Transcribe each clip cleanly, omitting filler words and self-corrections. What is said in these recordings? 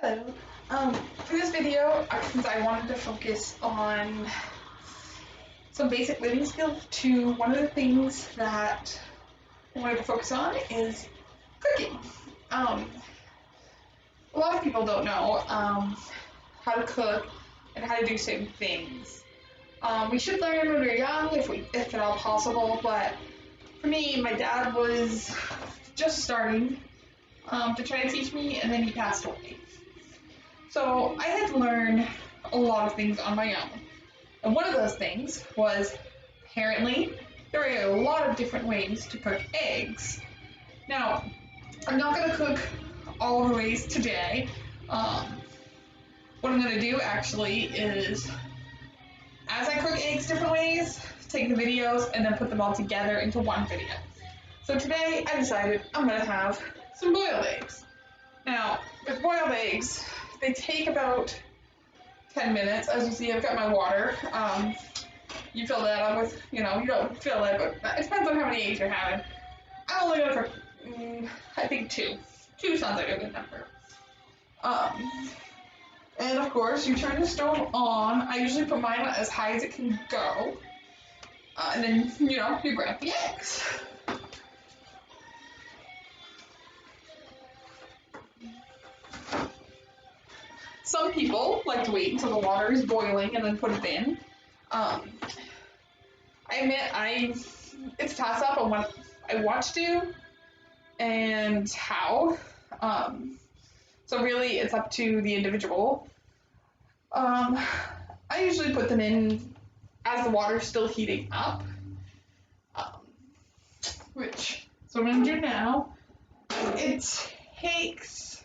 Hello. For this video, since I wanted to focus on some basic living skills, one of the things that I wanted to focus on is cooking. A lot of people don't know how to cook and how to do certain things. We should learn when we're young, if at all possible. But for me, my dad was just starting to try to teach me, and then he passed away. So I had to learn a lot of things on my own. And one of those things was, apparently, there are a lot of different ways to cook eggs. Now, I'm not going to cook all of the ways today. What I'm going to do actually is, as I cook eggs different ways, take the videos and then put them all together into one video. So today I decided I'm going to have some boiled eggs. Now, with boiled eggs, they take about 10 minutes. As you see, I've got my water. You fill that up with, you don't fill it, but it depends on how many eggs you're having. I'm only going to cook, I think two. Two sounds like a good number. And of course, you turn the stove on. I usually put mine as high as it can go. And then, you grab the eggs. Some people like to wait until the water is boiling and then put it in. I admit it's a toss-up on what I want to do and how. So really, it's up to the individual. I usually put them in as the water's still heating up, so I'm going to do now. It takes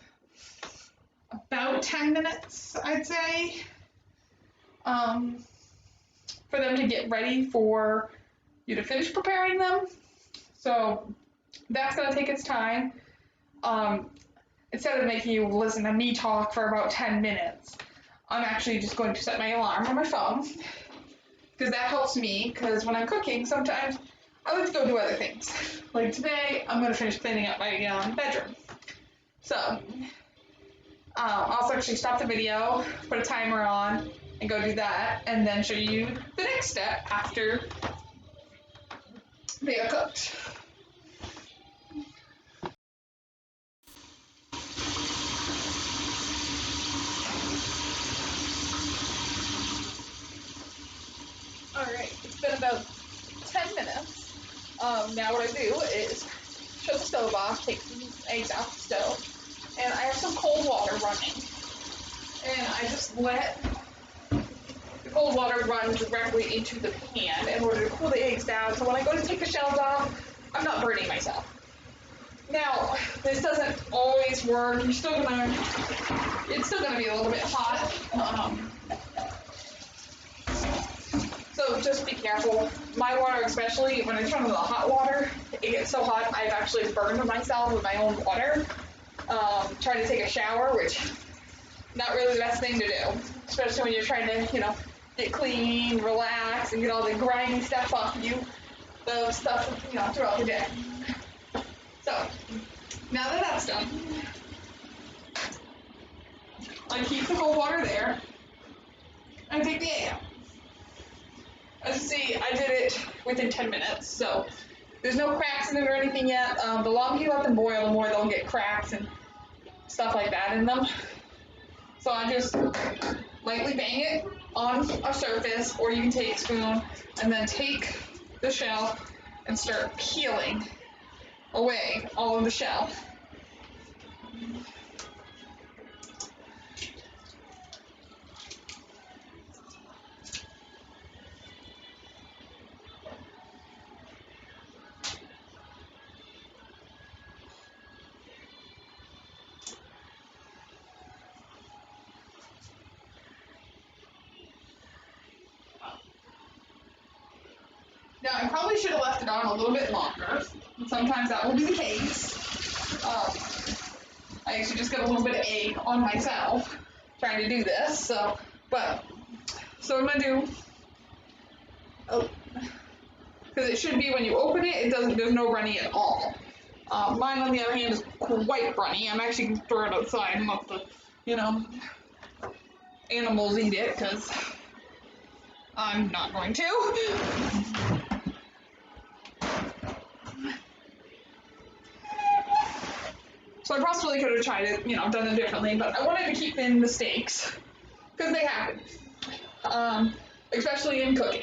about 10 minutes, I'd say, for them to get ready for you to finish preparing them. So that's going to take its time. Instead of making you listen to me talk for about 10 minutes, I'm actually just going to set my alarm on my phone, because that helps me, because when I'm cooking, sometimes I like to go do other things. Like today, I'm going to finish cleaning up my bedroom. So I'll actually stop the video, put a timer on, and go do that, and then show you the next step after they are cooked. Alright, it's been about 10 minutes. Now what I do is shut the stove off, take the eggs off the stove, and I have some cold water running. And I just let the cold water run directly into the pan in order to cool the eggs down, so when I go to take the shells off, I'm not burning myself. Now, this doesn't always work. It's still gonna be a little bit hot. So just be careful. My water, especially when I turn on the hot water, it gets so hot I've actually burned myself with my own water. Trying to take a shower, which not really the best thing to do, especially when you're trying to, get clean, relax, and get all the grimy stuff off you, the stuff, throughout the day. So, now that that's done, I keep the cold water there, and take the egg out. As you see, I did it within 10 minutes, so there's no cracks in it or anything yet. The longer you let them boil, the more they'll get cracks and stuff like that in them. So I just lightly bang it on a surface, or you can take a spoon and then take the shell and start peeling away all of the shell. Now, I probably should have left it on a little bit longer. Sometimes that will be the case. I actually just got a little bit of egg on myself trying to do this. So I'm going to do, because it should be when you open it, there's no runny at all. Mine, on the other hand, is quite runny. I'm actually going to throw it outside and let the you know, animals eat it, because I'm not going to. So I possibly could have tried it, done it differently, but I wanted to keep in the steaks, because they happen, especially in cooking.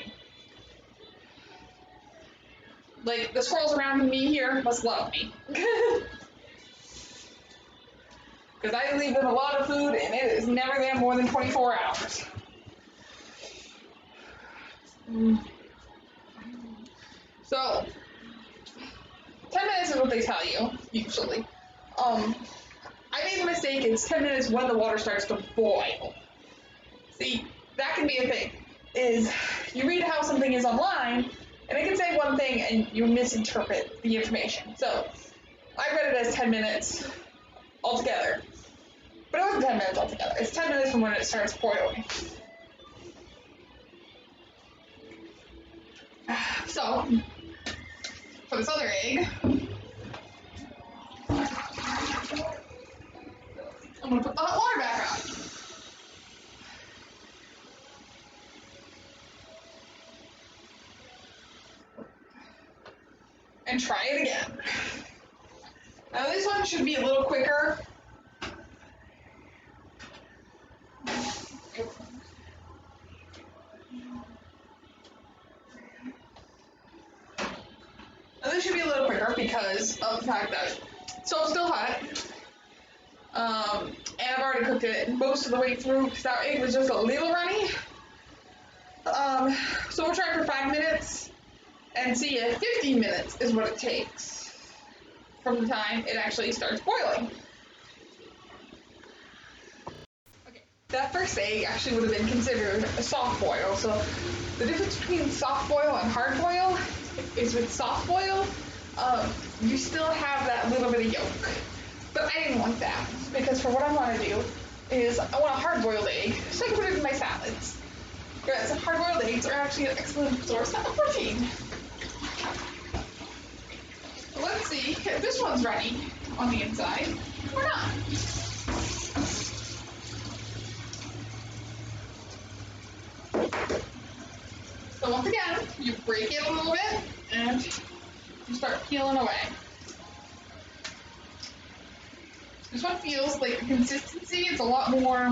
Like, the squirrels around me here must love me. Because I leave them a lot of food, and it is never there more than 24 hours. So, 10 minutes is what they tell you, usually. I made a mistake, it's 10 minutes when the water starts to boil. See, that can be a thing, is you read how something is online, and it can say one thing and you misinterpret the information. So, I read it as 10 minutes altogether. But it wasn't 10 minutes altogether. It's 10 minutes from when it starts boiling. So, for this other egg, I'm going to put the hot water back on. And try it again. Now this one should be a little quicker. Now this should be a little quicker because of the fact that it's still hot. And I've already cooked it most of the way through because that egg was just a little runny. So we'll try for 5 minutes and see if 15 minutes is what it takes from the time it actually starts boiling. Okay, that first egg actually would have been considered a soft boil. So the difference between soft boil and hard boil is with soft boil, you still have that little bit of yolk. But I didn't want that because for what I want to do is I want a hard boiled egg so I can put it in my salads. Because hard boiled eggs are actually an excellent source of protein. Let's see if this one's ready on the inside or not. So once again, you break it a little bit and you start peeling away. This one feels like the consistency is a lot more,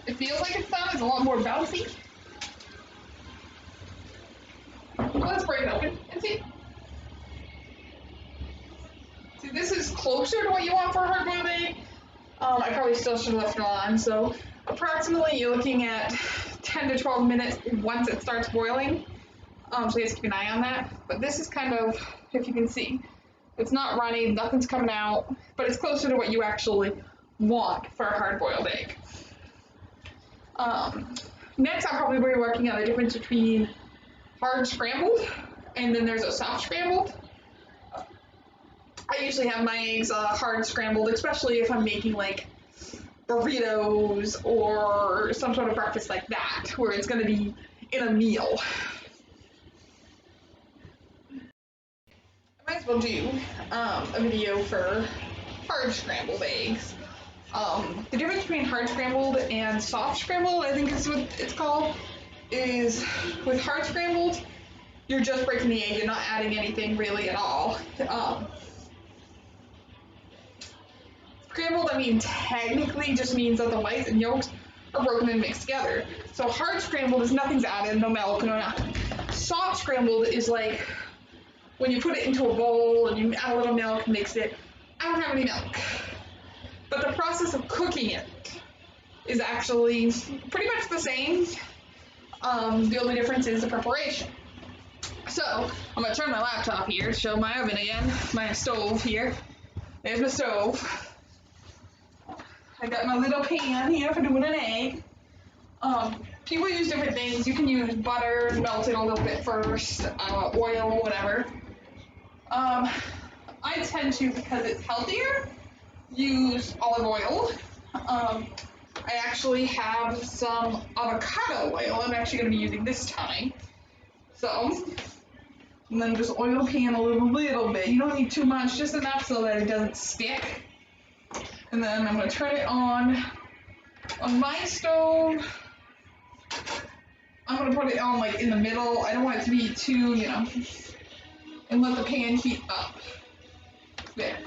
it feels like it's done, it's a lot more bouncy. Let's break it open and see. See, this is closer to what you want for a hard-boiled egg. I probably still should have left it on, so approximately you're looking at 10 to 12 minutes once it starts boiling. So you have to keep an eye on that. But this is kind of, if you can see, it's not runny, nothing's coming out, but it's closer to what you actually want for a hard-boiled egg. Next, I'll probably be working on the difference between hard scrambled and then there's a soft scrambled. I usually have my eggs hard scrambled, especially if I'm making like burritos or some sort of breakfast like that, where it's going to be in a meal. I might as well do a video for hard scrambled eggs. The difference between hard scrambled and soft scrambled, I think is what it's called, is with hard scrambled, you're just breaking the egg, you're not adding anything really at all. Scrambled, I mean, technically just means that the whites and yolks are broken and mixed together. So hard scrambled is nothing's added, no milk, no nothing. Soft scrambled is like when you put it into a bowl and you add a little milk, mix it. I don't have any milk. But the process of cooking it is actually pretty much the same. The only difference is the preparation. So, I'm going to turn my laptop here, show my oven again, my stove here. There's my stove. I got my little pan here for doing an egg. People use different things. You can use butter, melt it a little bit first, oil, whatever. I tend to, because it's healthier, use olive oil. I actually have some avocado oil I'm actually going to be using this time. So, and then just oil pan a little bit. You don't need too much, just enough so that it doesn't stick. And then I'm going to turn it on my stove. I'm going to put it on like in the middle. I don't want it to be too, and let the pan heat up. There.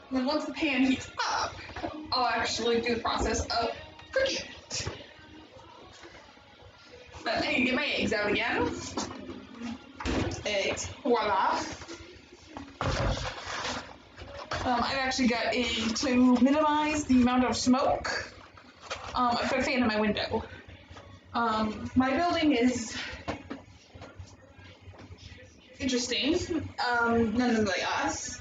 And then once the pan heats up, I'll actually do the process of cooking it. But I need to get my eggs out again. Eggs, voila. I've actually got to minimize the amount of smoke. I've got a fan in my window. My building is interesting, nonetheless.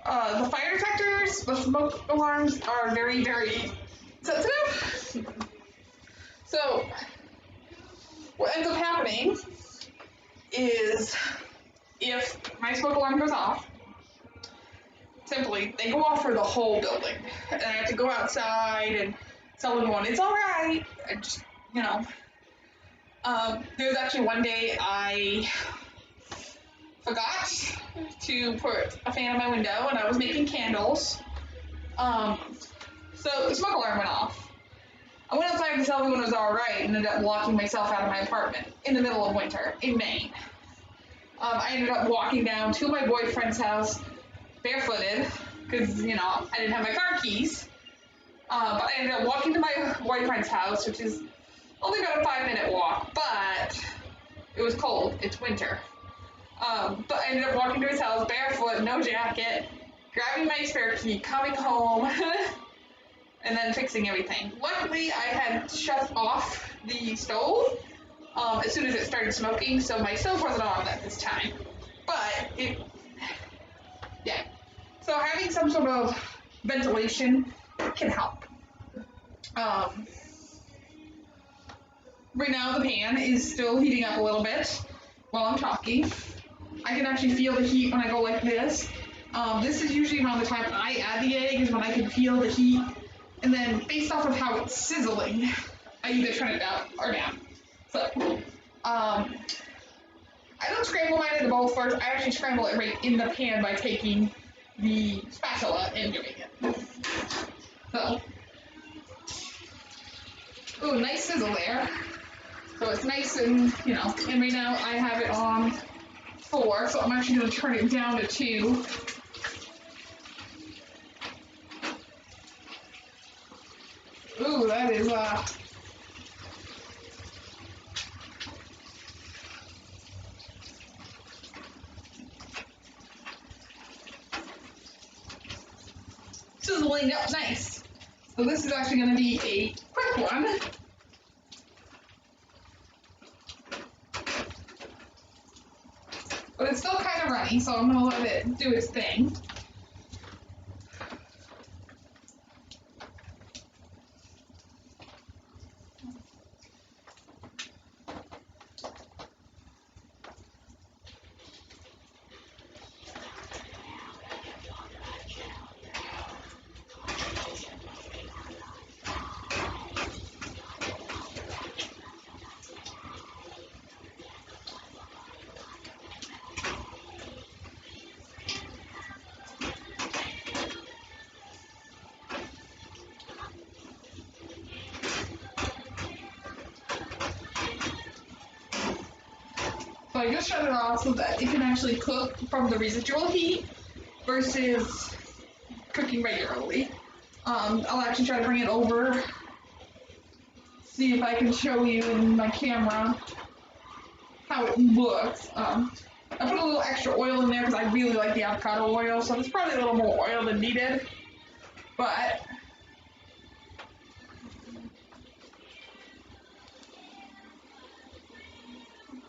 The fire detectors, the smoke alarms are very, very sensitive. So, what ends up happening is if my smoke alarm goes off, simply, they go off for the whole building. And I have to go outside and tell everyone, it's alright. I just, there was actually one day I forgot to put a fan in my window and I was making candles. So the smoke alarm went off. I went outside to tell everyone it was alright and ended up locking myself out of my apartment in the middle of winter in Maine. I ended up walking down to my boyfriend's house barefooted because, I didn't have my car keys. But I ended up walking to my boyfriend's house, which is only about a 5-minute walk, but it was cold. It's winter. But I ended up walking to his house barefoot, no jacket, grabbing my spare key, coming home, and then fixing everything. Luckily, I had shut off the stove as soon as it started smoking, so my stove wasn't on at this time. But yeah. So having some sort of ventilation can help. Right now the pan is still heating up a little bit while I'm talking. I can actually feel the heat when I go like this. This is usually around the time I add the egg is when I can feel the heat. And then based off of how it's sizzling, I either turn it up or down. So, I don't scramble mine in the bowl first. I actually scramble it right in the pan by taking the spatula and doing it. So, ooh, nice sizzle there. So it's nice and, and right now I have it on 4, so I'm actually going to turn it down to 2. Ooh, that is, sizzling up nice. So this is actually going to be a quick one. But it's still kind of runny, so I'm going to let it do its thing. So I just shut it off so that it can actually cook from the residual heat versus cooking regularly. I'll actually try to bring it over, see if I can show you in my camera how it looks. I put a little extra oil in there because I really like the avocado oil, so there's probably a little more oil than needed. But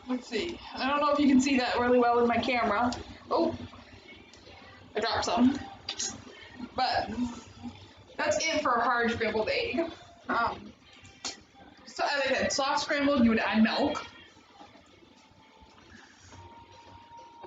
let's see. I don't know if you can see that really well in my camera. Oh, I dropped some. But that's it for a hard scrambled egg. So as I said, soft scrambled, you would add milk.